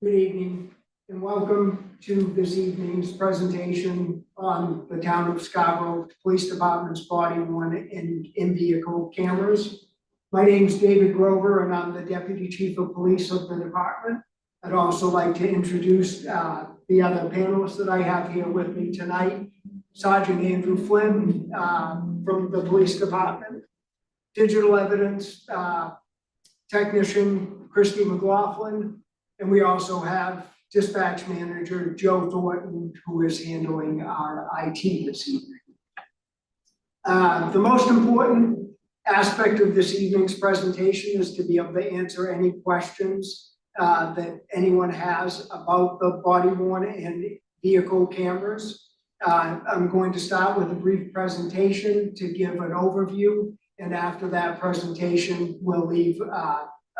Good evening and welcome to this evening's presentation on the Town of Scarborough Police Department's body-worn and in-vehicle cameras. My name is David Grover and I'm the Deputy Chief of Police of the department. I'd also like to introduce the other panelists that I have here with me tonight. Sergeant Andrew Flynn from the Police Department, Digital Evidence Technician Christy McLaughlin, and we also have Dispatch Manager Joe Thornton, who is handling our IT this evening. The most important aspect of this evening's presentation is to be able to answer any questions that anyone has about the body-worn and vehicle cameras. I'm going to start with a brief presentation to give an overview, and after that presentation, we'll leave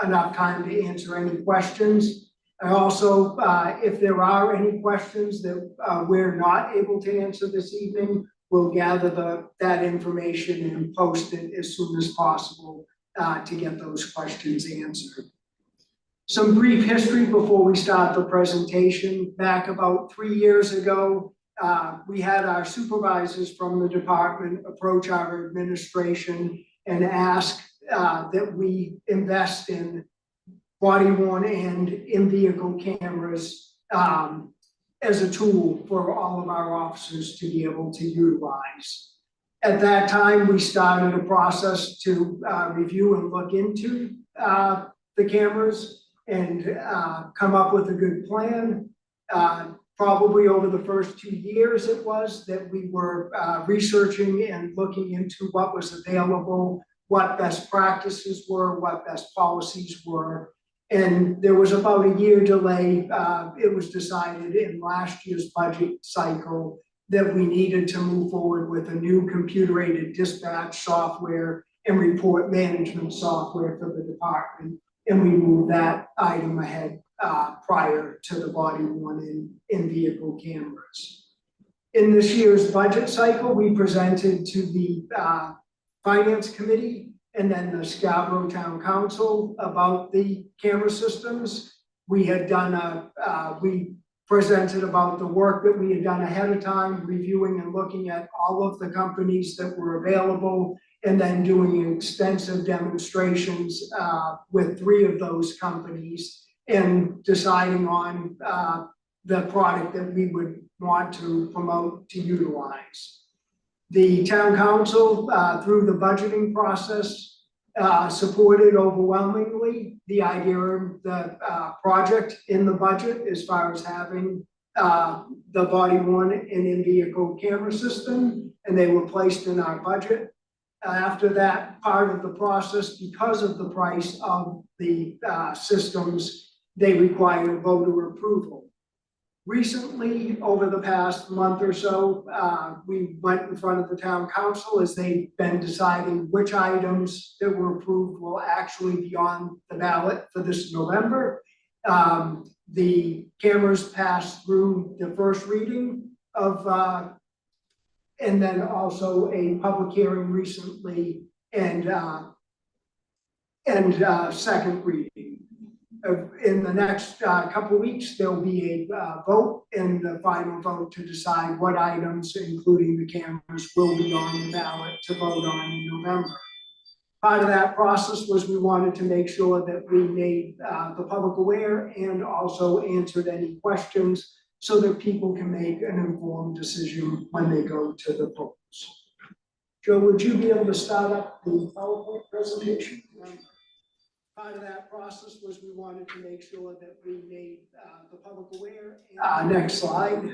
enough time to answer any questions. I also, if there are any questions that we're not able to answer this evening, we'll gather that information and post it as soon as possible to get those questions answered. Some brief history before we start the presentation. Back about 3 years ago, we had our supervisors from the department approach our administration and ask that we invest in body-worn and in-vehicle cameras as a tool for all of our officers to be able to utilize. At that time, we started a process to review and look into the cameras and come up with a good plan. Probably over the first 2 years it was that we were researching and looking into what was available, what best practices were, what best policies were. And there was about a year delay. It was decided in last year's budget cycle that we needed to move forward with a new computer-aided dispatch software and report management software for the department. And we moved that item ahead prior to the body-worn and in-vehicle cameras. In this year's budget cycle, we presented to the Finance Committee and then the Scarborough Town Council about the camera systems. We had done we presented about the work that we had done ahead of time, reviewing and looking at all of the companies that were available, and then doing extensive demonstrations with 3 of those companies and deciding on the product that we would want to promote to utilize. The town council, through the budgeting process, supported overwhelmingly the idea of the project in the budget as far as having the body-worn and in-vehicle camera system, and they were placed in our budget. After that part of the process, because of the price of the systems, they required voter approval. Recently, over the past month or so, we went in front of the town council as they've been deciding which items that were approved will actually be on the ballot for this November. The cameras passed through the first reading of, and then also a public hearing recently and second reading. In the next couple of weeks, there'll be a vote and the final vote to decide what items, including the cameras, will be on the ballot to vote on in November. Part of that process was we wanted to make sure that we made the public aware and also answered any questions so that people can make an informed decision when they go to the polls. Joe, would you be able to start up the PowerPoint presentation? Part of that process was we wanted to make sure that we made the public aware. And next slide.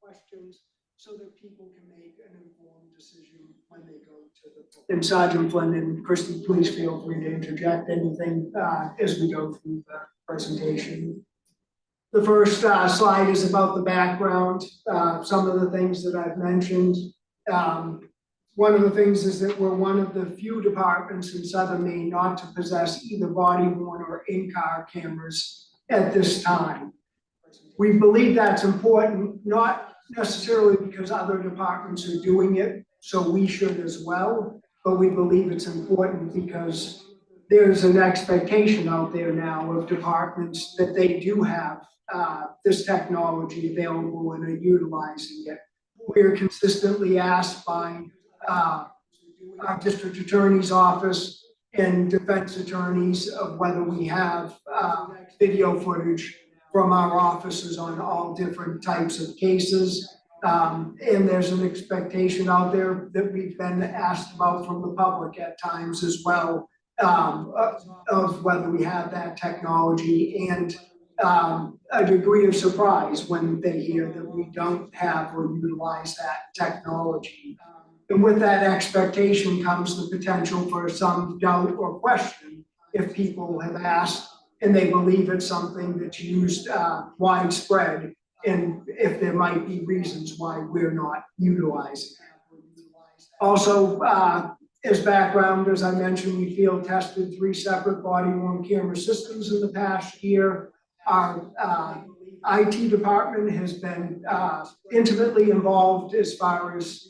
Questions so that people can make an informed decision when they go to the polls. And Sergeant Flynn and Christy, please feel free to interject anything as we go through the presentation. The first slide is about the background, some of the things that I've mentioned. One of the things is that we're one of the few departments in Southern Maine not to possess either body-worn or in-car cameras at this time. We believe that's important, not necessarily because other departments are doing it, so we should as well, but we believe it's important because there's an expectation out there now of departments that they do have this technology available and are utilizing it. We're consistently asked by our district attorney's office and defense attorneys of whether we have video footage from our offices on all different types of cases. And there's an expectation out there that we've been asked about from the public at times as well, of whether we have that technology, and a degree of surprise when they hear that we don't have or utilize that technology. And with that expectation comes the potential for some doubt or question if people have asked and they believe it's something that's used widespread, and if there might be reasons why we're not utilizing it. Also, as background, as I mentioned, we field tested 3 separate body-worn camera systems in the past year. Our IT department has been intimately involved as far as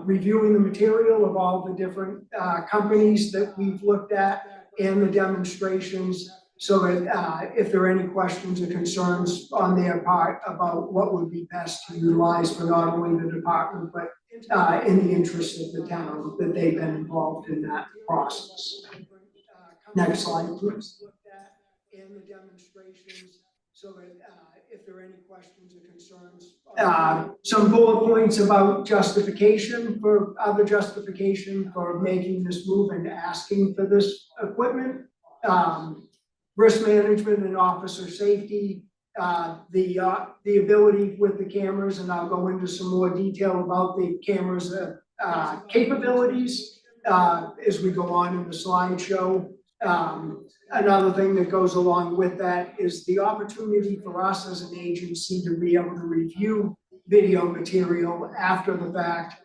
reviewing the material of all the different companies that we've looked at and the demonstrations, so that if there are any questions or concerns on their part about what would be best to utilize for not only the department, but in the interest of the town, that they've been involved in that process. Next slide, please. And the demonstrations, so that if there are any questions or concerns. Some bullet points about justification for making this move and asking for this equipment. Risk management and officer safety, the ability with the cameras, and I'll go into some more detail about the cameras' capabilities as we go on in the slideshow. Another thing that goes along with that is the opportunity for us as an agency to be able to review video material after the fact,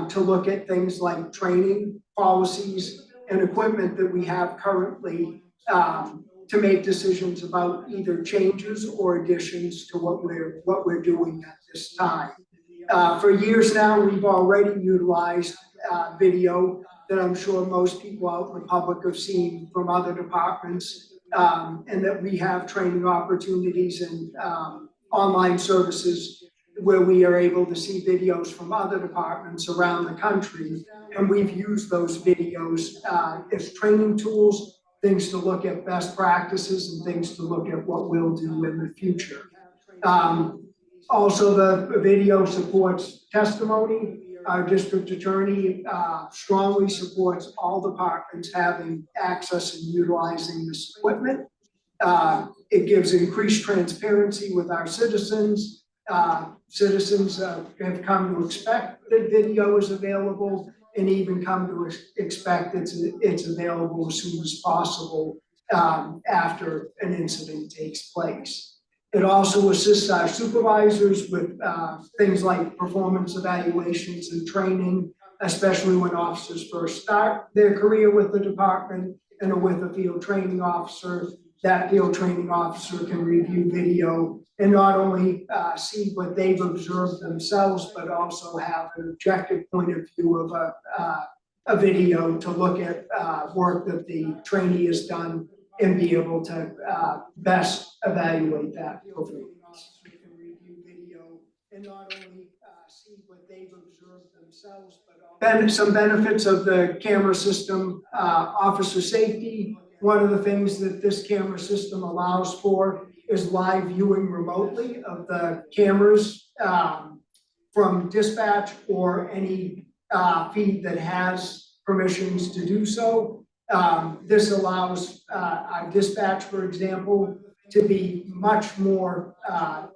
to look at things like training policies and equipment that we have currently, to make decisions about either changes or additions to what we're doing at this time. For years now, we've already utilized video that I'm sure most people out in the public have seen from other departments, and that we have training opportunities and online services where we are able to see videos from other departments around the country. And we've used those videos as training tools, things to look at best practices and things to look at what we'll do in the future. Also, the video supports testimony. Our district attorney strongly supports all departments having access and utilizing this equipment. It gives increased transparency with our citizens. Citizens have come to expect that video is available, and even come to expect it's available as soon as possible after an incident takes place. It also assists our supervisors with things like performance evaluations and training, especially when officers first start their career with the department and are with a field training officer. That field training officer can review video and not only see what they've observed themselves, but also have an objective point of view of a video to look at work that the trainee has done and be able to best evaluate that performance. We can review video and not only see what they've observed themselves, but also some benefits of the camera system. Officer safety. One of the things that this camera system allows for is live viewing remotely of the cameras from dispatch or any feed that has permissions to do so. This allows our dispatch, for example, to be much more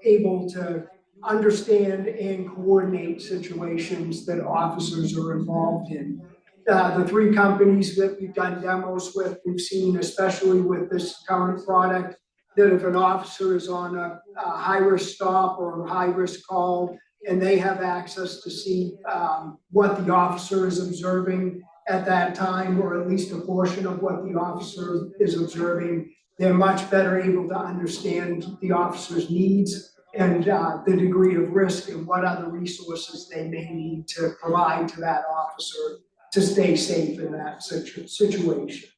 able to understand and coordinate situations that officers are involved in. The 3 companies that we've done demos with, we've seen, especially with this current product, that if an officer is on a high-risk stop or a high-risk call, and they have access to see what the officer is observing at that time, or at least a portion of what the officer is observing, they're much better able to understand the officer's needs and the degree of risk and what other resources they may need to provide to that officer to stay safe in that situation.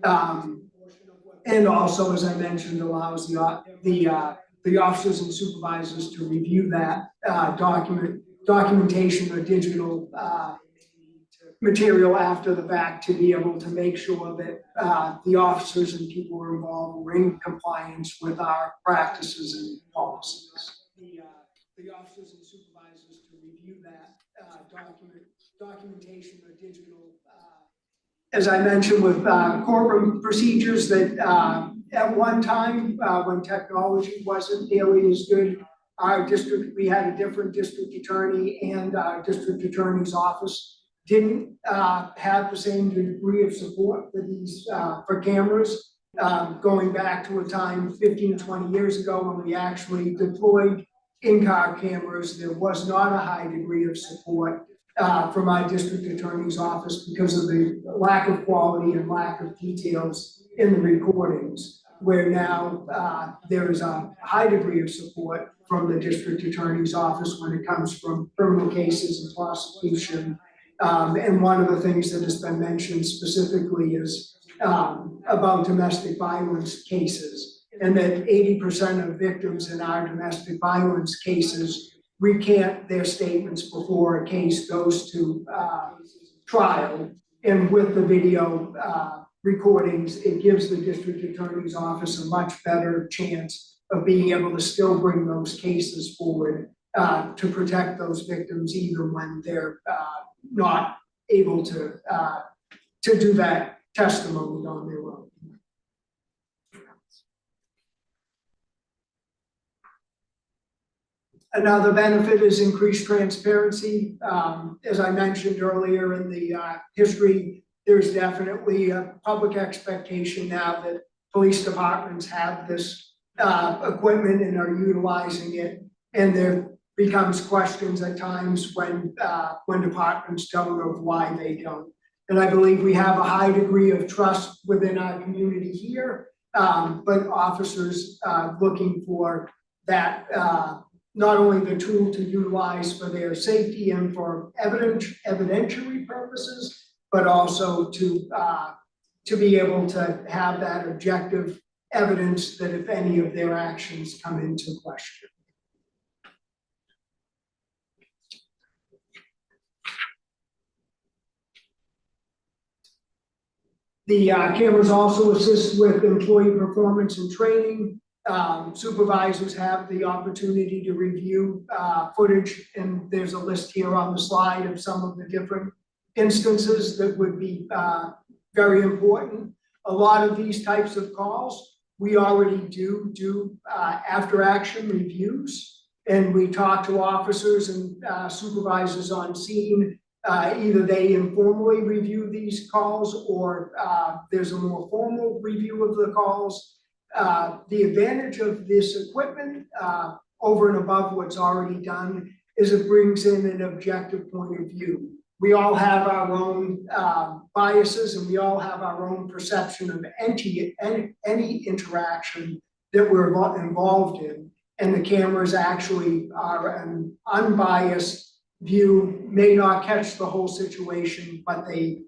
And also, as I mentioned, allows the officers and supervisors to review that documentation or digital material after the fact to be able to make sure that the officers and people who are involved were in compliance with our practices and policies. The officers and supervisors to review that documentation or digital. As I mentioned with courtroom procedures that at one time when technology wasn't nearly as good, our district, we had a different district attorney, and our district attorney's office didn't have the same degree of support for these for cameras. Going back to a time 15 or 20 years ago when we actually deployed in-car cameras, there was not a high degree of support from my district attorney's office because of the lack of quality and lack of details in the recordings, where now there is a high degree of support from the district attorney's office when it comes from criminal cases and prosecution. And one of the things that has been mentioned specifically is about domestic violence cases, and that 80% of victims in our domestic violence cases recant their statements before a case goes to trial. And with the video recordings, it gives the district attorney's office a much better chance of being able to still bring those cases forward to protect those victims even when they're not able to do that testimony on their own. Another benefit is increased transparency. As I mentioned earlier in the history, there's definitely a public expectation now that police departments have this equipment and are utilizing it, and there becomes questions at times when departments don't know why they don't. And I believe we have a high degree of trust within our community here, but officers looking for that not only the tool to utilize for their safety and for evidentiary purposes, but also to be able to have that objective evidence that if any of their actions come into question. The cameras also assist with employee performance and training. Supervisors have the opportunity to review footage, and there's a list here on the slide of some of the different instances that would be very important. A lot of these types of calls, we already do after action reviews, and we talk to officers and supervisors on scene. Either they informally review these calls or there's a more formal review of the calls. The advantage of this equipment over and above what's already done is it brings in an objective point of view. We all have our own biases, and we all have our own perception of any interaction that we're involved in. And the cameras actually are an unbiased view, may not catch the whole situation, but they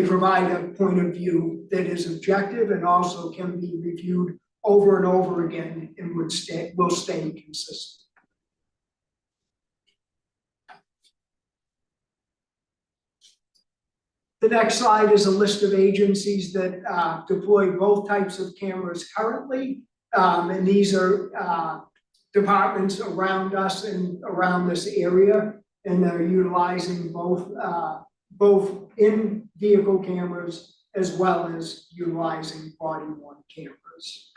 provide a point of view that is objective and also can be reviewed over and over again and will stay consistent. The next slide is a list of agencies that deploy both types of cameras currently. And these are departments around us and around this area, and they're utilizing both in-vehicle cameras as well as utilizing body-worn cameras.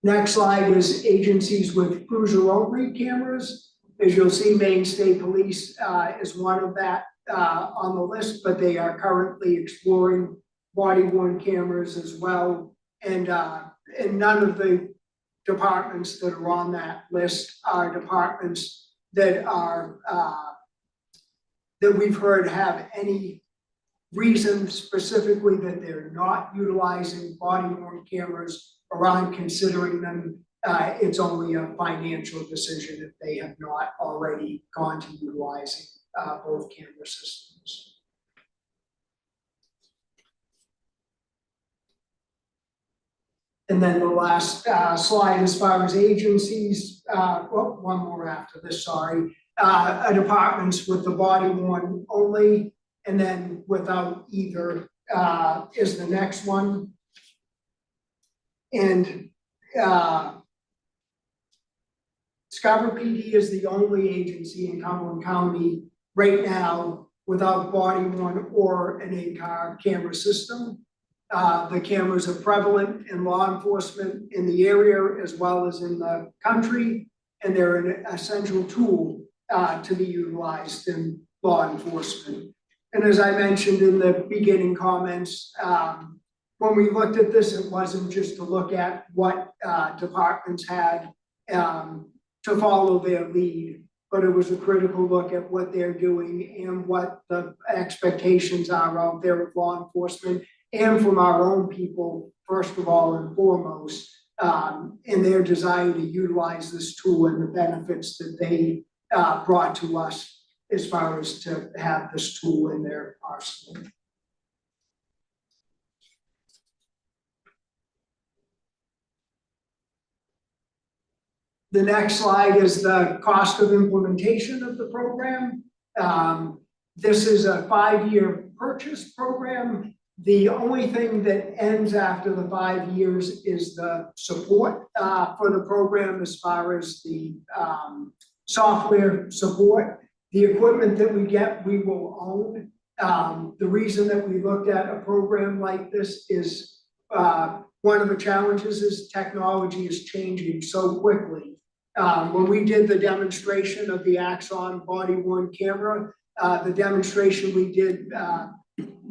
Next slide is agencies with cruiser-only cameras. As you'll see, Maine State Police is one of that on the list, but they are currently exploring body-worn cameras as well. And none of the departments that are on that list are departments that are that we've heard have any reason specifically that they're not utilizing body-worn cameras or aren't considering them. It's only a financial decision if they have not already gone to utilizing both camera systems. And then the last slide, as far as agencies, well, one more after this, sorry. Departments with the body worn only, and then without either is the next one. And Scarborough PD is the only agency in Cumberland County right now without body worn or an in-car camera system. The cameras are prevalent in law enforcement in the area as well as in the country, and they're an essential tool to be utilized in law enforcement. And as I mentioned in the beginning comments, when we looked at this, it wasn't just to look at what departments had to follow their lead, but it was a critical look at what they're doing and what the expectations are out there of law enforcement and from our own people, first of all and foremost, in their desire to utilize this tool and the benefits that they brought to us as far as to have this tool in their arsenal. The next slide is the cost of implementation of the program. This is a 5-year purchase program. The only thing that ends after the 5 years is the support for the program as far as the software support. The equipment that we get, we will own. The reason that we looked at a program like this is one of the challenges is technology is changing so quickly. When we did the demonstration of the Axon body-worn camera, the demonstration we did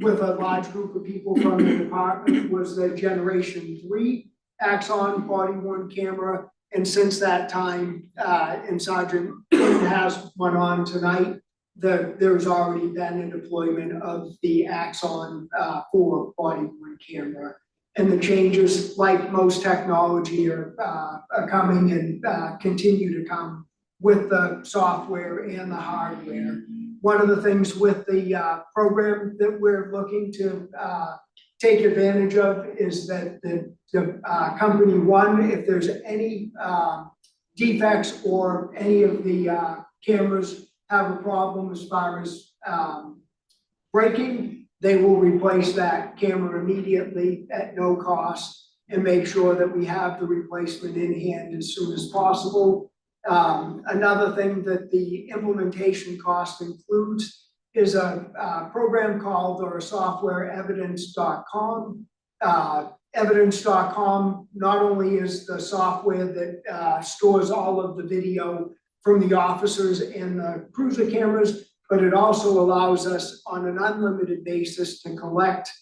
with a large group of people from the department was the Generation 3 Axon body-worn camera. And since that time, and Sergeant has one on tonight, there's already been a deployment of the Axon 4 body-worn camera. And the changes, like most technology, are coming and continue to come with the software and the hardware. One of the things with the program that we're looking to take advantage of is that the company one, if there's any defects or any of the cameras have a problem as far as breaking, they will replace that camera immediately at no cost and make sure that we have the replacement in hand as soon as possible. Another thing that the implementation cost includes is a program called or a software evidence.com. Evidence.com not only is the software that stores all of the video from the officers and the cruiser cameras, but it also allows us on an unlimited basis to collect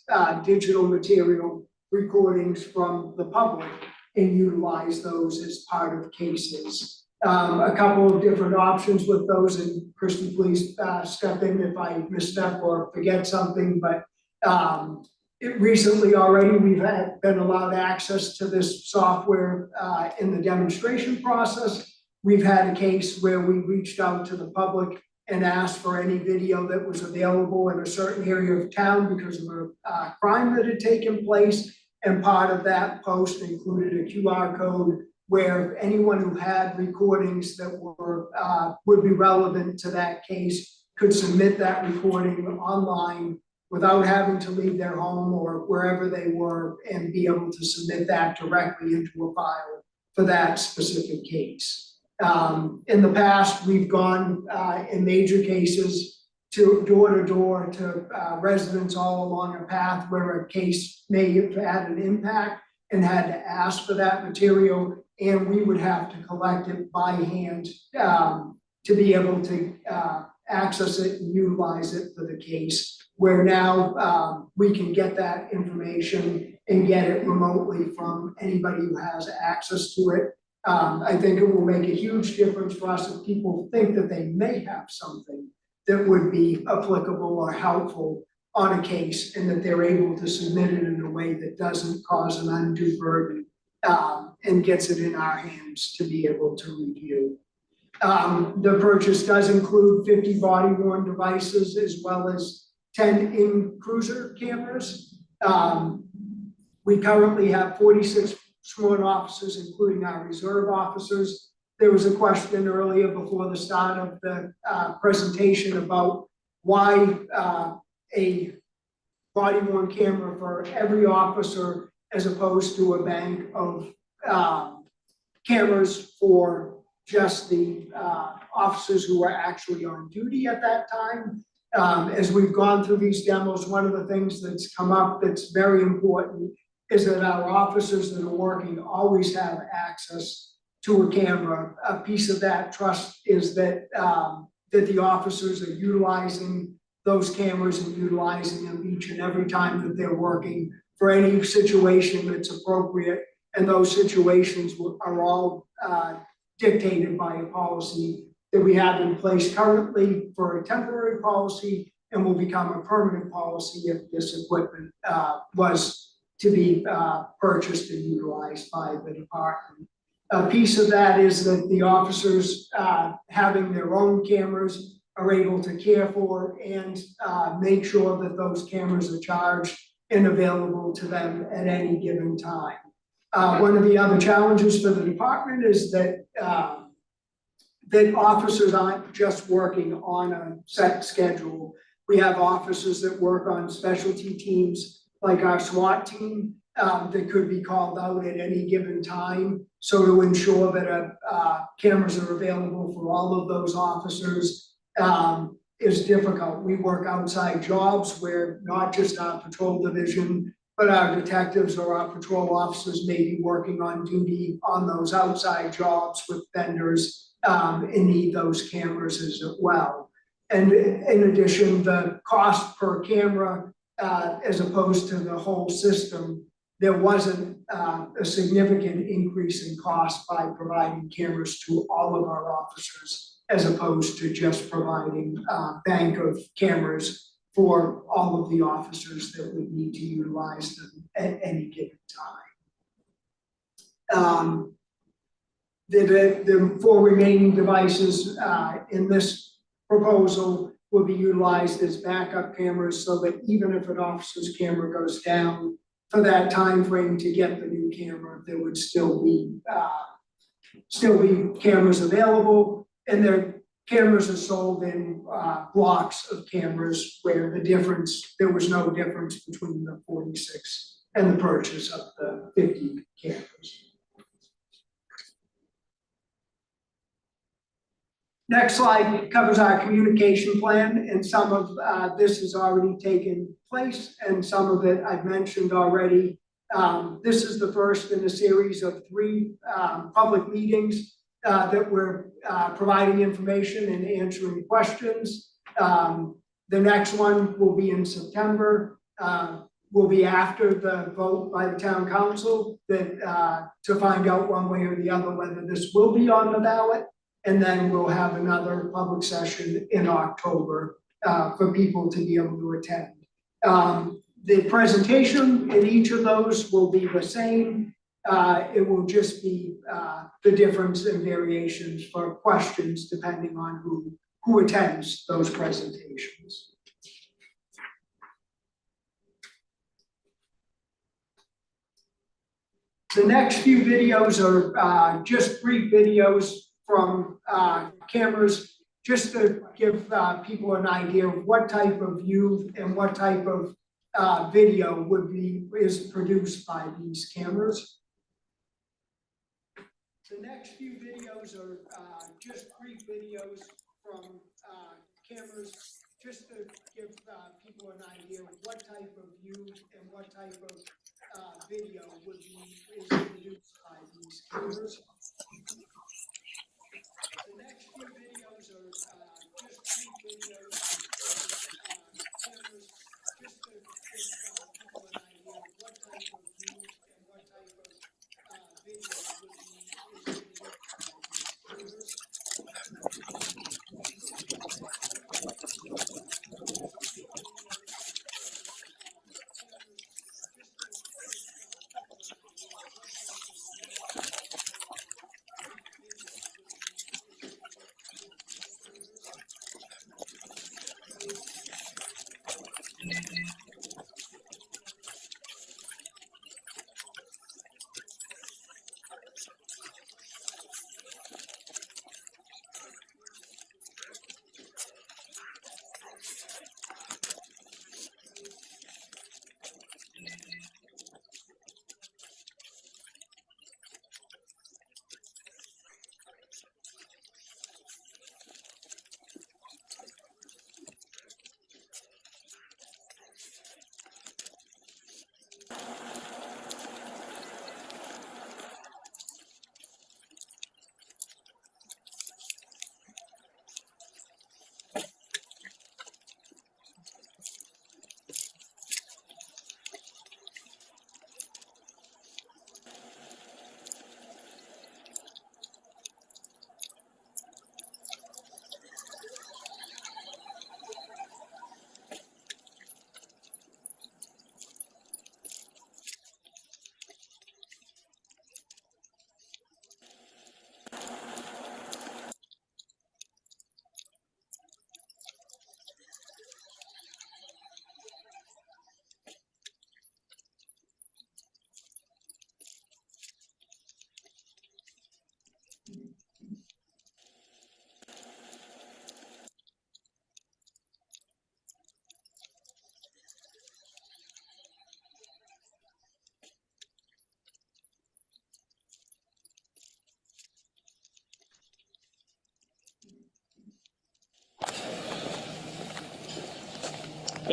digital material recordings from the public and utilize those as part of cases. A couple of different options with those, and Christy, please step in if I misstep or forget something, but recently already we've been allowed access to this software in the demonstration process. We've had a case where we reached out to the public and asked for any video that was available in a certain area of town because of a crime that had taken place. And part of that post included a QR code where anyone who had recordings that were would be relevant to that case could submit that recording online without having to leave their home or wherever they were and be able to submit that directly into a file for that specific case. In the past, we've gone in major cases to door to residents all along a path where a case may have had an impact and had to ask for that material, and we would have to collect it by hand to be able to access it and utilize it for the case, where now we can get that information and get it remotely from anybody who has access to it. I think it will make a huge difference for us if people think that they may have something that would be applicable or helpful on a case and that they're able to submit it in a way that doesn't cause an undue burden and gets it in our hands to be able to review. The purchase does include 50 body-worn devices as well as 10 in-cruiser cameras. We currently have 46 sworn officers, including our reserve officers. There was a question earlier before the start of the presentation about why a body worn camera for every officer as opposed to a bank of cameras for just the officers who were actually on duty at that time. As we've gone through these demos, one of the things that's come up that's very important is that our officers that are working always have access to a camera. A piece of that trust is that that the officers are utilizing those cameras and utilizing them each and every time that they're working for any situation that's appropriate. And those situations are all dictated by a policy that we have in place currently for a temporary policy and will become a permanent policy if this equipment was to be purchased and utilized by the department. A piece of that is that the officers having their own cameras are able to care for and make sure that those cameras are charged and available to them at any given time. One of the other challenges for the department is that that officers aren't just working on a set schedule. We have officers that work on specialty teams like our SWAT team that could be called out at any given time. So to ensure that cameras are available for all of those officers is difficult. We work outside jobs where not just our patrol division, but our detectives or our patrol officers may be working on duty on those outside jobs with vendors and need those cameras as well. And in addition, the cost per camera as opposed to the whole system, there wasn't a significant increase in cost by providing cameras to all of our officers as opposed to just providing a bank of cameras for all of the officers that would need to utilize them at any given time. The 4 remaining devices in this proposal will be utilized as backup cameras so that even if an officer's camera goes down for that time frame to get the new camera, there would still be cameras available, and their cameras are sold in blocks of cameras where there was no difference between the 46 and the purchase of the 50 cameras. Next slide covers our communication plan, and some of this has already taken place, and some of it I've mentioned already. This is the first in a series of 3 public meetings that we're providing information and answering questions. The next one will be in September, will be after the vote by the town council that to find out one way or the other whether this will be on the ballot. And then we'll have another public session in October for people to be able to attend. The presentation in each of those will be the same. It will just be the difference in variations for questions depending on who attends those presentations. The next few videos are just brief videos from cameras, just to give people an idea of what type of view and what type of video is produced by these cameras. The next few videos are just brief videos from cameras, just to give people an idea of what type of view and what type of video is produced by these cameras. The next few videos are just brief videos from cameras, just to give people an idea of what type of view and what type of video is produced by these cameras.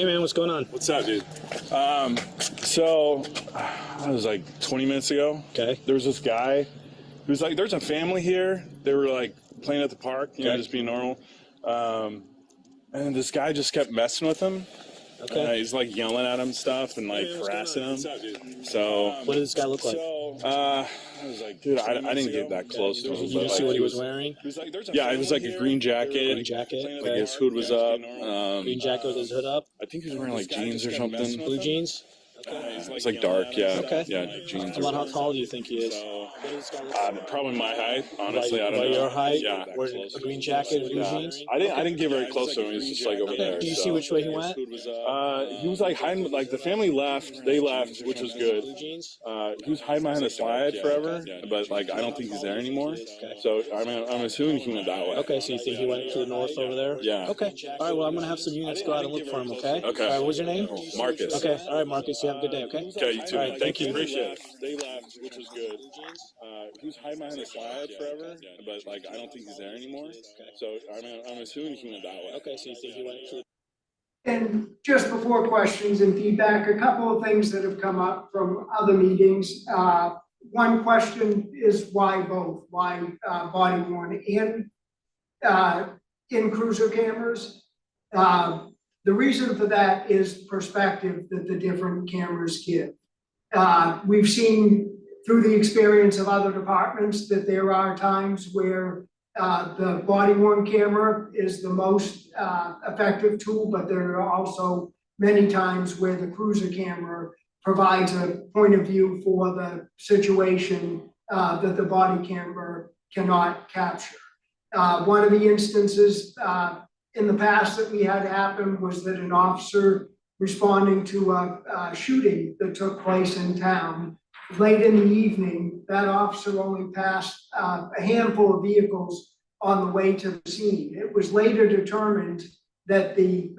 Hey man, what's going on? What's up, dude? So, it was like 20 minutes ago. Okay. There was this guy who was like, there's a family here. They were like playing at the park, you know, just being normal. And this guy just kept messing with him. Okay. He's like yelling at him and stuff and like harassing him. What's up, dude? So, What did this guy look like? I was like, dude, I didn't get that close to him. Did you see what he was wearing? Yeah, it was like a green jacket. Green jacket. Like his hood was up. Green jacket with his hood up. I think he was wearing like jeans or something. Blue jeans. It's like dark, yeah. Okay. Yeah, jeans. About how tall do you think he is? What does this guy look like? Probably my height, honestly. I don't know. Your height? Yeah. Wearing a green jacket and blue jeans? I didn't get very close to him. He was just like over there. Do you see which way he went? He was like hiding. Like the family left. They left, which was good. Blue jeans? He was hiding behind the slide forever, but like I don't think he's there anymore. So I'm assuming he went that way. Okay, so you think he went to the north over there? Yeah. Okay. All right, well, I'm going to have some units go out and look for him, okay? Okay. All right, what was your name? Marcus. Okay. All right, Marcus, you have a good day, okay? Okay, you too. All right, Thank you. you. Appreciate it. They left, which was good. He was hiding behind the slide forever, but like I don't think he's there anymore. So I'm assuming he went that way. Okay, so you think he went to... And just before questions and feedback, a couple of things that have come up from other meetings. One question is why both? Why body worn and in cruiser cameras? The reason for that is perspective that the different cameras give. We've seen through the experience of other departments that there are times where the body worn camera is the most effective tool, but there are also many times where the cruiser camera provides a point of view for the situation that the body camera cannot capture. One of the instances in the past that we had happen was that an officer responding to a shooting that took place in town late in the evening, that officer only passed a handful of vehicles on the way to the scene. It was later determined that the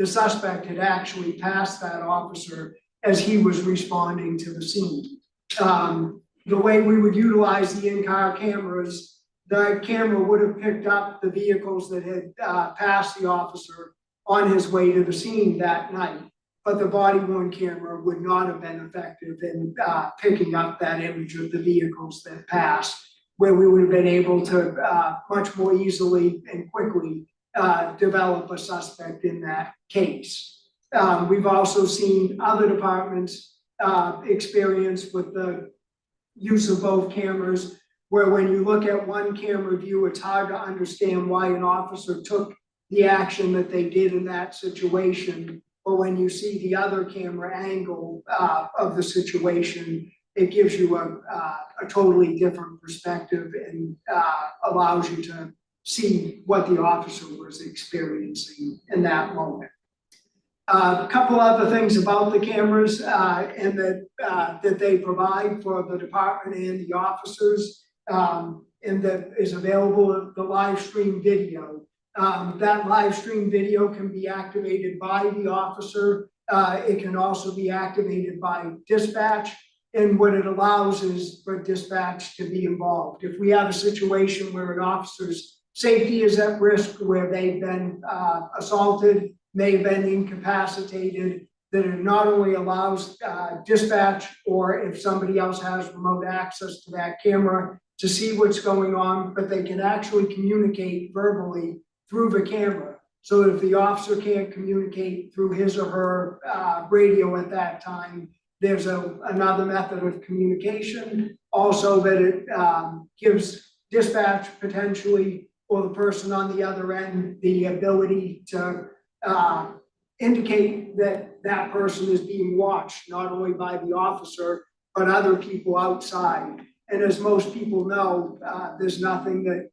suspect had actually passed that officer as he was responding to the scene. The way we would utilize the in-car cameras, the camera would have picked up the vehicles that had passed the officer on his way to the scene that night, but the body-worn camera would not have been effective in picking up that image of the vehicles that passed, where we would have been able to much more easily and quickly develop a suspect in that case. We've also seen other departments experience with the use of both cameras, where when you look at one camera view, it's hard to understand why an officer took the action that they did in that situation. But when you see the other camera angle of the situation, it gives you a totally different perspective and allows you to see what the officer was experiencing in that moment. A couple other things about the cameras and that they provide for the department and the officers, and that is available, the live stream video. That live stream video can be activated by the officer. It can also be activated by dispatch. And what it allows is for dispatch to be involved. If we have a situation where an officer's safety is at risk, where they've been assaulted, may have been incapacitated, that it not only allows dispatch, or if somebody else has remote access to that camera, to see what's going on, but they can actually communicate verbally through the camera. So that if the officer can't communicate through his or her radio at that time, there's another method of communication. Also that it gives dispatch potentially, or the person on the other end, the ability to indicate that that person is being watched, not only by the officer, but other people outside. And as most people know, there's nothing that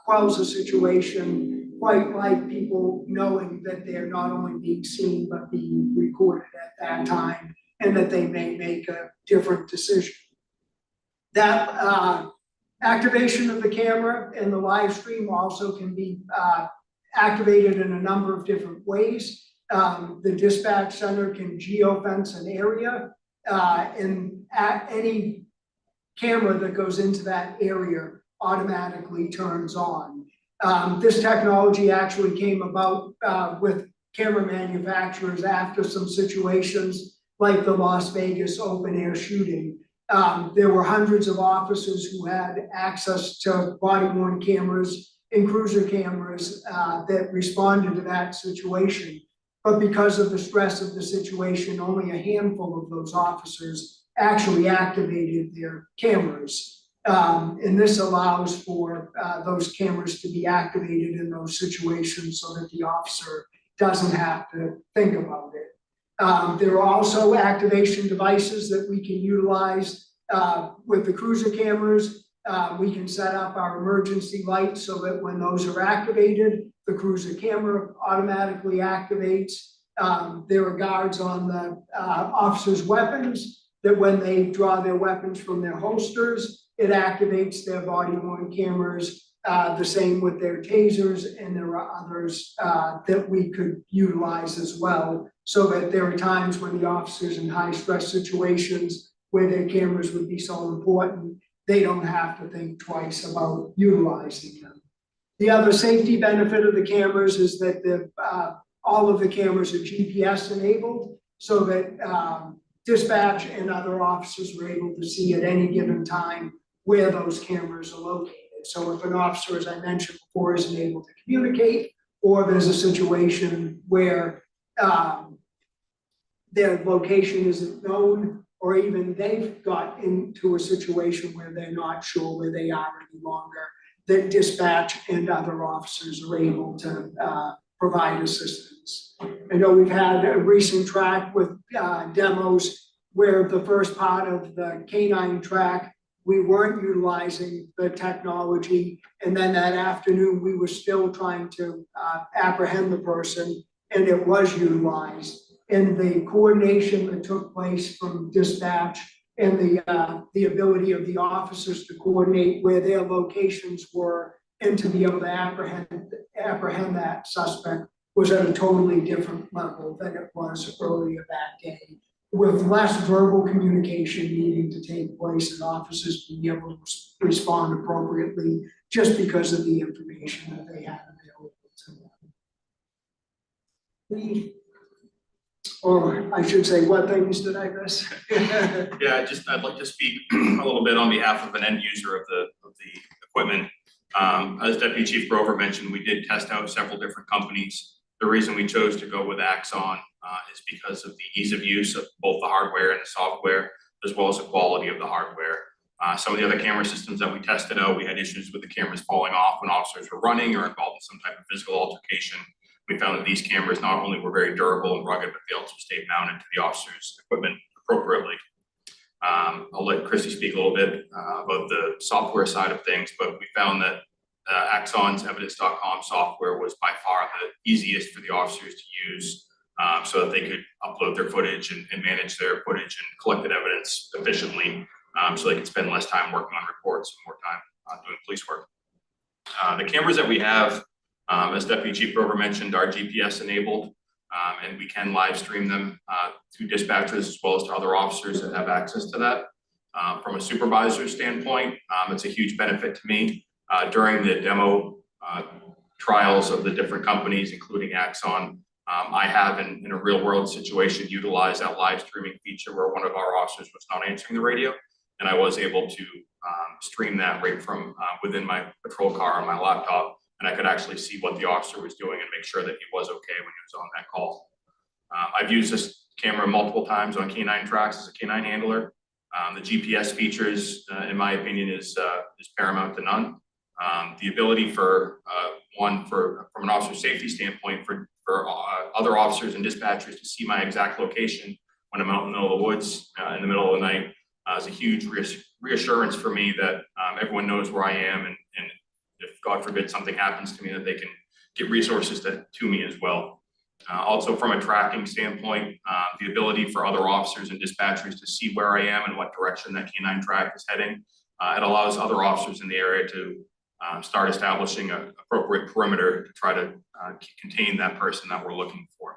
quells a situation quite like people knowing that they're not only being seen, but being recorded at that time, and that they may make a different decision. That activation of the camera and the live stream also can be activated in a number of different ways. The dispatch center can geofence an area, and any camera that goes into that area automatically turns on. This technology actually came about with camera manufacturers after some situations like the Las Vegas open air shooting. There were hundreds of officers who had access to body worn cameras and cruiser cameras that responded to that situation. But because of the stress of the situation, only a handful of those officers actually activated their cameras. And this allows for those cameras to be activated in those situations so that the officer doesn't have to think about it. There are also activation devices that we can utilize with the cruiser cameras. We can set up our emergency lights so that when those are activated, the cruiser camera automatically activates. There are guards on the officers' weapons that when they draw their weapons from their holsters, it activates their body-worn cameras. The same with their tasers, and there are others that we could utilize as well, so that there are times when the officers in high-stress situations where their cameras would be so important, they don't have to think twice about utilizing them. The other safety benefit of the cameras is that all of the cameras are GPS enabled, so that dispatch and other officers were able to see at any given time where those cameras are located. So if an officer, as I mentioned before, isn't able to communicate, or there's a situation where their location isn't known, or even they've got into a situation where they're not sure where they are any longer, that dispatch and other officers are able to provide assistance. I know we've had a recent track with demos where the first part of the canine track, we weren't utilizing the technology, and then that afternoon we were still trying to apprehend the person, and it was utilized. And the coordination that took place from dispatch and the ability of the officers to coordinate where their locations were and to be able to apprehend that suspect was at a totally different level than it was earlier that day, with less verbal communication needing to take place and officers being able to respond appropriately just because of the information that they had available to them. Or I should say, what things did I miss? Yeah, I'd like to speak a little bit on behalf of an end user of the equipment. As Deputy Chief Grover mentioned, we did test out several different companies. The reason we chose to go with Axon is because of the ease of use of both the hardware and the software, as well as the quality of the hardware. Some of the other camera systems that we tested out, we had issues with the cameras falling off when officers were running or involved in some type of physical altercation. We found that these cameras not only were very durable and rugged, but they also stayed mounted to the officer's equipment appropriately. I'll let Christy speak a little bit about the software side of things, but we found that Axon's Evidence.com software was by far the easiest for the officers to use, so that they could upload their footage and manage their footage and collected evidence efficiently, so they could spend less time working on reports and more time doing police work. The cameras that we have, as Deputy Chief Grover mentioned, are GPS enabled, and we can live stream them to dispatchers as well as to other officers that have access to that. From a supervisor standpoint, it's a huge benefit to me. During the demo trials of the different companies, including Axon, I have in a real world situation utilized that live streaming feature where one of our officers was not answering the radio, and I was able to stream that right from within my patrol car on my laptop, and I could actually see what the officer was doing and make sure that he was okay when he was on that call. I've used this camera multiple times on canine tracks as a canine handler. The GPS features, in my opinion, is paramount to none. The ability for from an officer safety standpoint, for other officers and dispatchers to see my exact location when I'm out in the middle of the woods in the middle of the night is a huge reassurance for me that everyone knows where I am, and if God forbid something happens to me, that they can get resources to me as well. Also from a tracking standpoint, the ability for other officers and dispatchers to see where I am and what direction that canine track is heading. It allows other officers in the area to start establishing an appropriate perimeter to try to contain that person that we're looking for.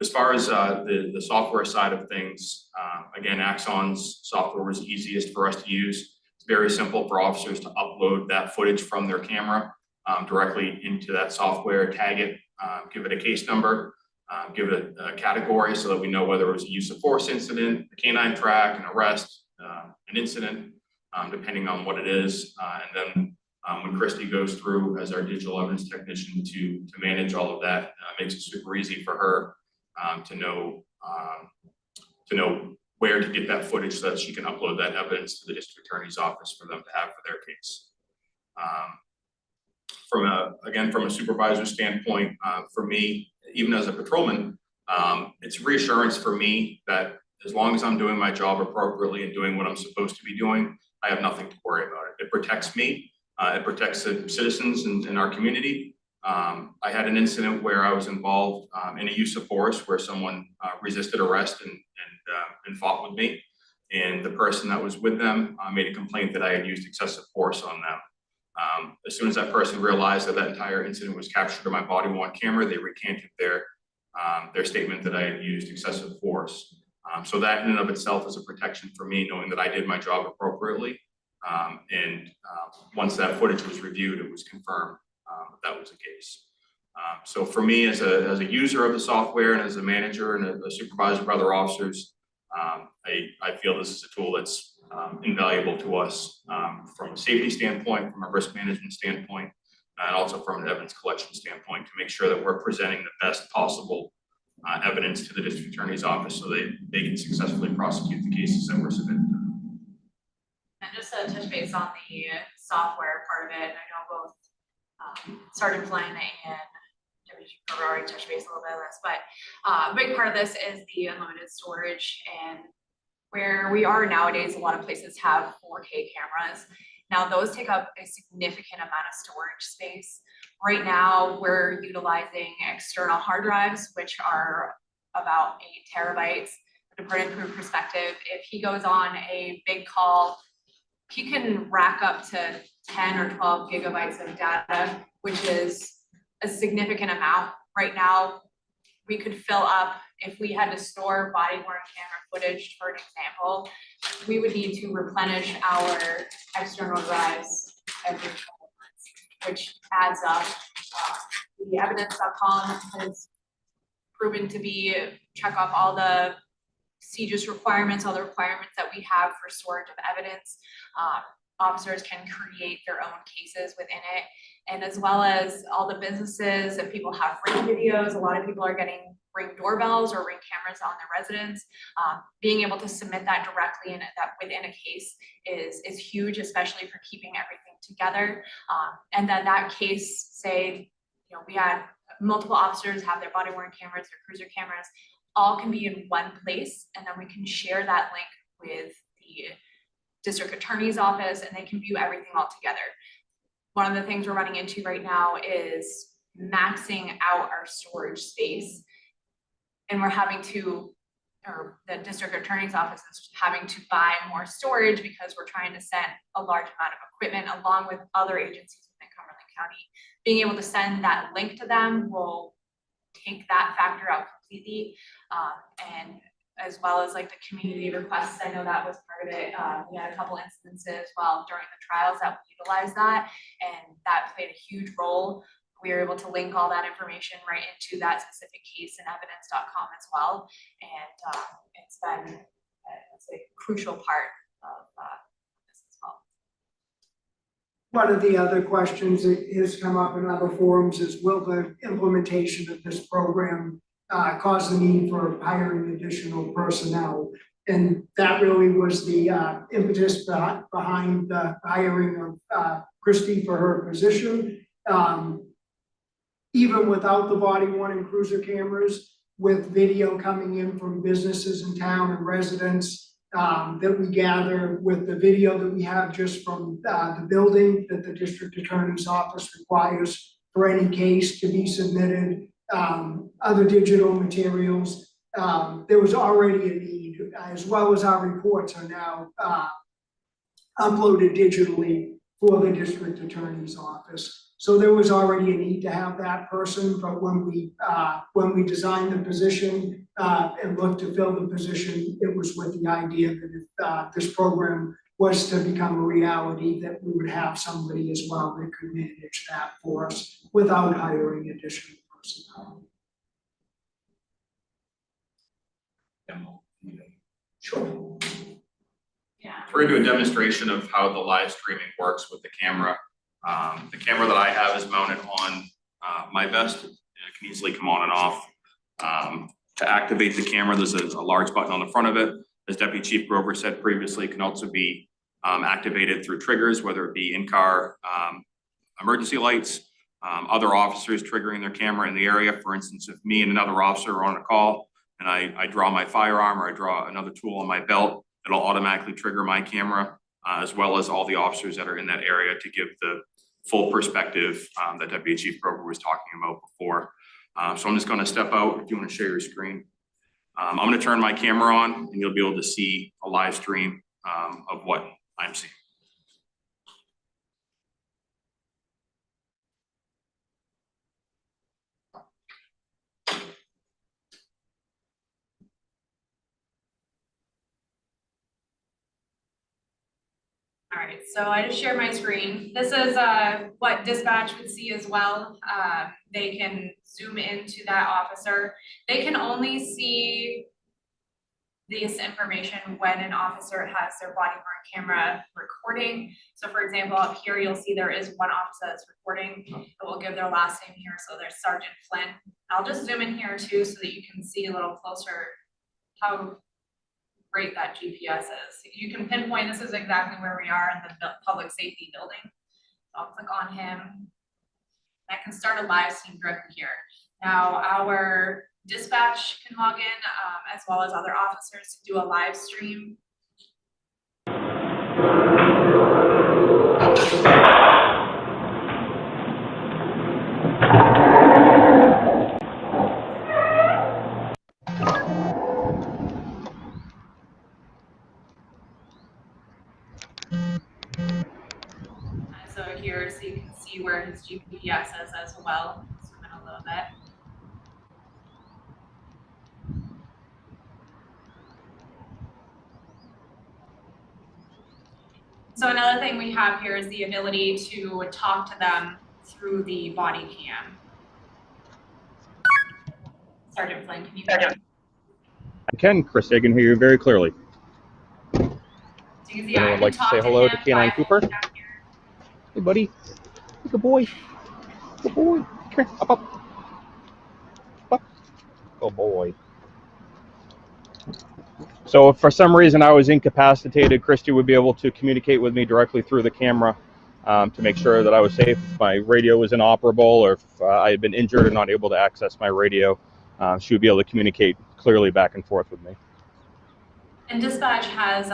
As far as the software side of things, again, Axon's software was easiest for us to use. It's very simple for officers to upload that footage from their camera directly into that software, tag it, give it a case number, give it a category so that we know whether it was a use of force incident, a canine track, an arrest, an incident, depending on what it is. And then when Christy goes through as our digital evidence technician to manage all of that, makes it super easy for her to know where to get that footage so that she can upload that evidence to the district attorney's office for them to have for their case. From a supervisor standpoint, for me, even as a patrolman, it's reassurance for me that as long as I'm doing my job appropriately and doing what I'm supposed to be doing, I have nothing to worry about it. It protects me. It protects the citizens in our community. I had an incident where I was involved in a use of force where someone resisted arrest and fought with me. And the person that was with them made a complaint that I had used excessive force on them. As soon as that person realized that entire incident was captured on my body-worn camera, they recanted their statement that I had used excessive force. So that in and of itself is a protection for me, knowing that I did my job appropriately. Once that footage was reviewed, it was confirmed that was the case. So for me, as a user of the software and as a manager and a supervisor of other officers, I feel this is a tool that's invaluable to us from a safety standpoint, from a risk management standpoint, and also from an evidence collection standpoint to make sure that we're presenting the best possible evidence to the district attorney's office so they can successfully prosecute the cases that were submitted. And just to touch base on the software part of it, I know both Sergeant Flynn and Deputy Chief already touched base a little bit on this, but a big part of this is the unlimited storage. And where we are nowadays, a lot of places have 4K cameras. Now those take up a significant amount of storage space. Right now, we're utilizing external hard drives, which are about 8 terabytes. To put it into perspective, if he goes on a big call, he can rack up to 10 or 12 gigabytes of data, which is a significant amount. Right now, we could fill up, if we had to store body-worn camera footage, for an example, we would need to replenish our external drives every couple months, which adds up. The evidence.com has proven to be check off all the CJIS requirements, all the requirements that we have for storage of evidence. Officers can create their own cases within it. And as well as all the businesses, if people have Ring videos, a lot of people are getting Ring doorbells or Ring cameras on their residence. Being able to submit that directly in that within a case is huge, especially for keeping everything together. And then that case, say, we had multiple officers have their body-worn cameras, their cruiser cameras, all can be in one place, and then we can share that link with the district attorney's office, and they can view everything all together. One of the things we're running into right now is maxing out our storage space, and we're having to, or the district attorney's office is having to buy more storage because we're trying to send a large amount of equipment along with other agencies within Cumberland County. Being able to send that link to them will take that factor out completely, and as well as like the community requests. I know that was part of it. We had a couple instances during the trials that we utilized that, and that played a huge role. We were able to link all that information right into that specific case in evidence.com as well. And it's been a crucial part of this as well. One of the other questions that has come up in other forums is, will the implementation of this program cause the need for hiring additional personnel? And that really was the impetus behind the hiring of Christy for her position. Even without the body-worn and cruiser cameras, with video coming in from businesses in town and residents that we gather, with the video that we have just from the building that the district attorney's office requires for any case to be submitted, other digital materials, there was already a need, as well as our reports are now uploaded digitally for the district attorney's office. So there was already a need to have that person, but when we designed the position and looked to fill the position, it was with the idea that if this program was to become a reality, that we would have somebody as well that could manage that for us without hiring additional personnel. personnel. Sure. Yeah. We're gonna do a demonstration of how the live streaming works with the camera. The camera that I have is mounted on my vest. It can easily come on and off. To activate the camera, there's a large button on the front of it. As Deputy Chief Grover said previously, it can also be activated through triggers, whether it be in-car emergency lights, other officers triggering their camera in the area. For instance, if me and another officer are on a call and I draw my firearm or I draw another tool on my belt, it'll automatically trigger my camera, as well as all the officers that are in that area to give the full perspective that Deputy Chief Grover was talking about before. So I'm just gonna step out if you wanna share your screen. I'm gonna turn my camera on and you'll be able to see a live stream of what I'm seeing. All right, so I just shared my screen. This is what dispatch would see as well. They can zoom into that officer. They can only see this information when an officer has their body worn camera recording. So for example, up here, you'll see there is one officer that's recording. It will give their last name here, so there's Sergeant Flynn. I'll just zoom in here too so that you can see a little closer how great that GPS is. You can pinpoint this is exactly where we are in the public safety building. So I'll click on him. I can start a live stream directly here. Now our dispatch can log in as well as other officers to do a live stream. So here, so you can see where his GPS is as well. Zoom in a little bit. So another thing we have here is the ability to talk to them through the body cam. Sergeant Flynn, can you hear me? I can, Chris. I can hear you very clearly. So you can see, I Anyone can like to talk say hello to him Canine by Cooper? holding down here. Hey, buddy. Good boy. Good boy. Come here. Up, up. Up. Good boy. So if for some reason I was incapacitated, Christy would be able to communicate with me directly through the camera to make sure that I was safe. If my radio was inoperable or if I had been injured and not able to access my radio, she would be able to communicate clearly back and forth with me. And dispatch has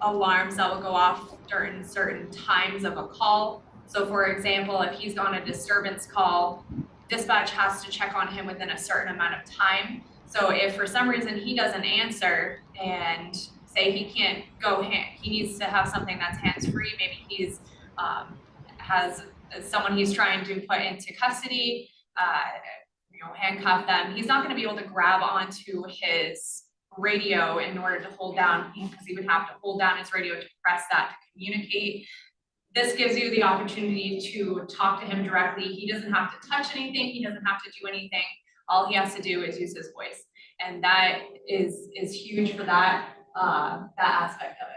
alarms that will go off during certain times of a call. So for example, if he's on a disturbance call, dispatch has to check on him within a certain amount of time. So if for some reason he doesn't answer and say he can't go, he needs to have something that's hands-free, maybe he's has someone he's trying to put into custody, handcuff them, he's not gonna be able to grab onto his radio in order to hold down, because he would have to hold down his radio to press that to communicate. This gives you the opportunity to talk to him directly. He doesn't have to touch anything, he doesn't have to do anything. All he has to do is use his voice. And that is huge for that aspect of it.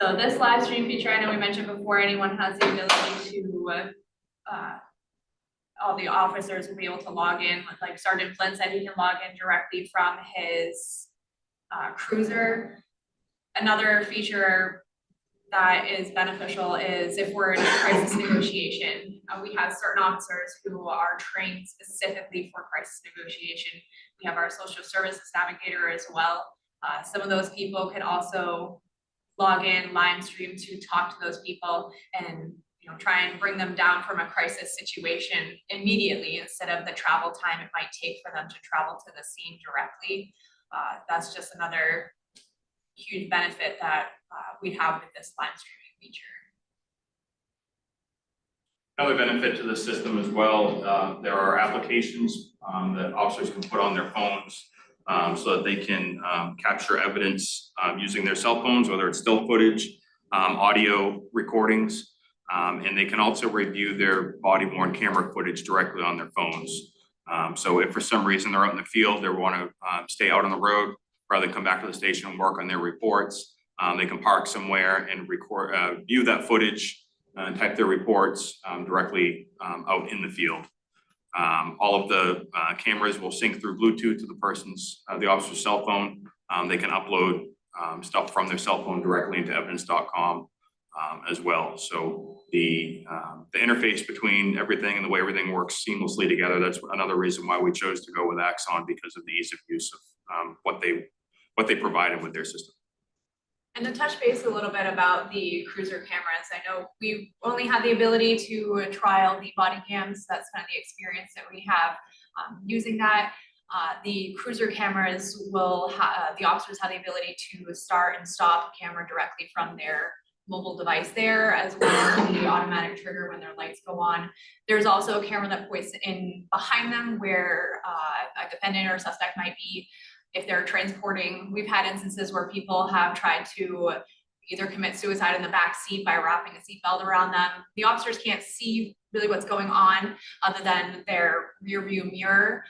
So this live stream feature, I know we mentioned before, anyone has the ability to, all the officers will be able to log in, like Sergeant Flynn said, he can log in directly from his cruiser. Another feature that is beneficial is if we're in a crisis negotiation, we have certain officers who are trained specifically for crisis negotiation. We have our social services navigator as well. Some of those people can also log in, live stream to talk to those people and try and bring them down from a crisis situation immediately instead of the travel time it might take for them to travel to the scene directly. That's just another huge benefit that we have with this live streaming feature. Another benefit to the system as well, there are applications that officers can put on their phones so that they can capture evidence using their cell phones, whether it's still footage, audio recordings, and they can also review their body-worn camera footage directly on their phones. So if for some reason they're out in the field, they want to stay out on the road rather than come back to the station and work on their reports, they can park somewhere and record, view that footage, and type their reports directly out in the field. All of the cameras will sync through Bluetooth to the officer's cell phone. They can upload stuff from their cell phone directly into evidence.com as well. So the interface between everything and the way everything works seamlessly together, that's another reason why we chose to go with Axon, because of the ease of use of what they provided with their system. And to touch base a little bit about the cruiser cameras, I know we only had the ability to trial the body cams. That's kind of the experience that we have using that. The cruiser cameras will the officers have the ability to start and stop a camera directly from their mobile device there, as well as the automatic trigger when their lights go on. There's also a camera that points in behind them where a defendant or suspect might be. If they're transporting, we've had instances where people have tried to either commit suicide in the back seat by wrapping a seatbelt around them. The officers can't see really what's going on other than their rear view mirror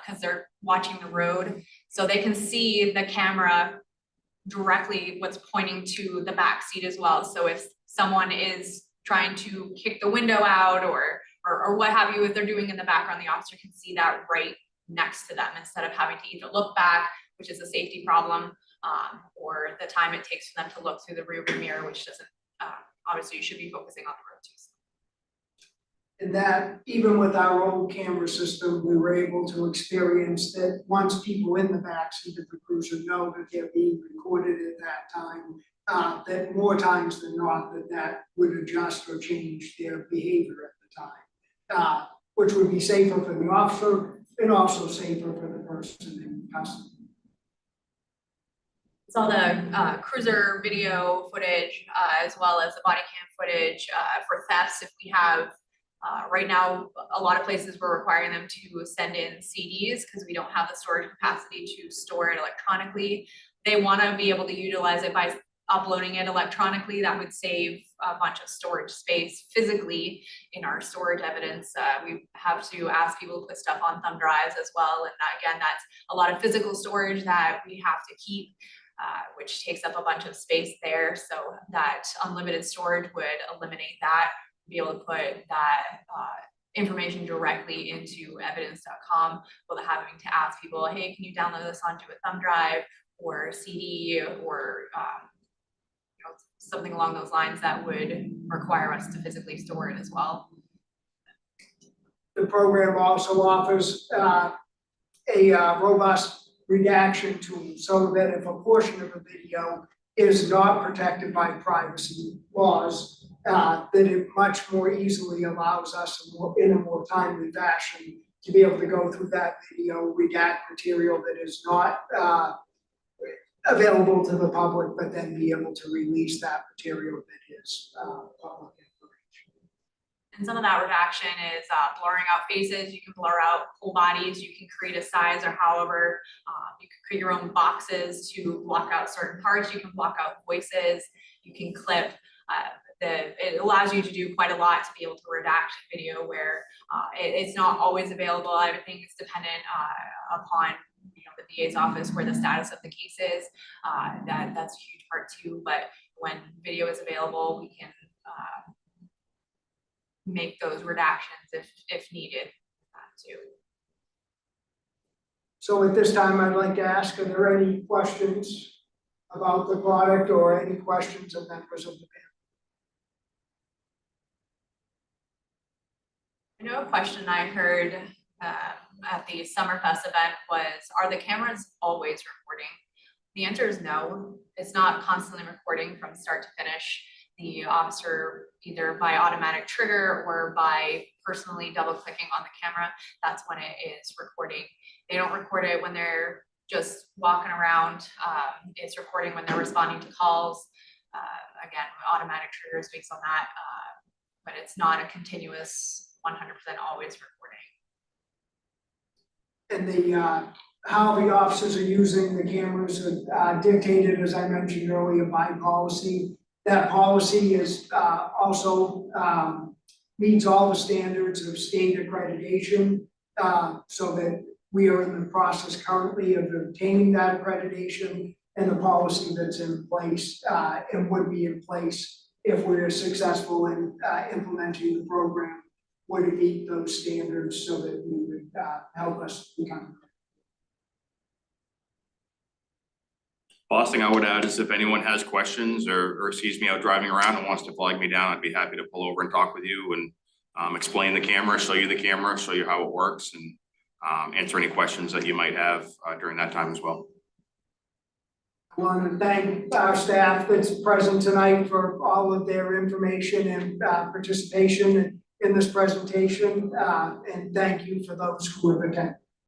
because they're watching the road. So they can see the camera directly what's pointing to the back seat as well. So if someone is trying to kick the window out or what have you, if they're doing in the background, the officer can see that right next to them instead of having to either look back, which is a safety problem, or the time it takes for them to look through the rearview mirror, which doesn't, obviously you should be focusing on the road too. And that, even with our old camera system, we were able to experience that once people in the backseat of the cruiser know that they're being recorded at that time, that more times than not, that would adjust or change their behavior at the time, which would be safer for the officer and also safer for the person in custody. Saw the cruiser video footage as well as the body cam footage for thefts. If we have right now, a lot of places we're requiring them to send in CDs because we don't have the storage capacity to store it electronically. They want to be able to utilize it by uploading it electronically. That would save a bunch of storage space physically in our storage evidence. We have to ask people to put stuff on thumb drives as well. And that, again, that's a lot of physical storage that we have to keep, which takes up a bunch of space there. So that unlimited storage would eliminate that, be able to put that information directly into evidence.com without having to ask people, hey, can you download this onto a thumb drive or CD or something along those lines that would require us to physically store it as well. The program also offers a robust redaction tool so that if a portion of a video is not protected by privacy laws, that it much more easily allows us in a more timely fashion to be able to go through that video, redact material that is not available to the public, but then be able to release that material that is public information. And some of that redaction is blurring out faces. You can blur out whole bodies. You can create a size or however, you can create your own boxes to block out certain parts. You can block out voices. You can clip. It allows you to do quite a lot to be able to redact video where it's not always available. Everything is dependent upon the DA's office where the status of the case is. That's a huge part too. But when video is available, we can make those redactions if needed too. So at this time, I'd like to ask, are there any questions about the product or any questions of members of the panel? I know a question I heard at the Summerfest event was, are the cameras always recording? The answer is no. It's not constantly recording from start to finish. The officer, either by automatic trigger or by personally double clicking on the camera, that's when it is recording. They don't record it when they're just walking around. It's recording when they're responding to calls. Again, automatic triggers based on that, but it's not a continuous 100% always recording. And how the officers are using the cameras are dictated, as I mentioned earlier, by policy. That policy is also meets all the standards of state accreditation, so that we are in the process currently of obtaining that accreditation, and the policy that's in place and would be in place if we're successful in implementing the program would meet those standards so that we would help us become. Last thing I would add is if anyone has questions or sees me out driving around and wants to flag me down, I'd be happy to pull over and talk with you and explain the camera, show you the camera, show you how it works, and answer any questions that you might have during that time as well. I want to thank our staff that's present tonight for all of their information and participation in this presentation, and thank you for those who have attended.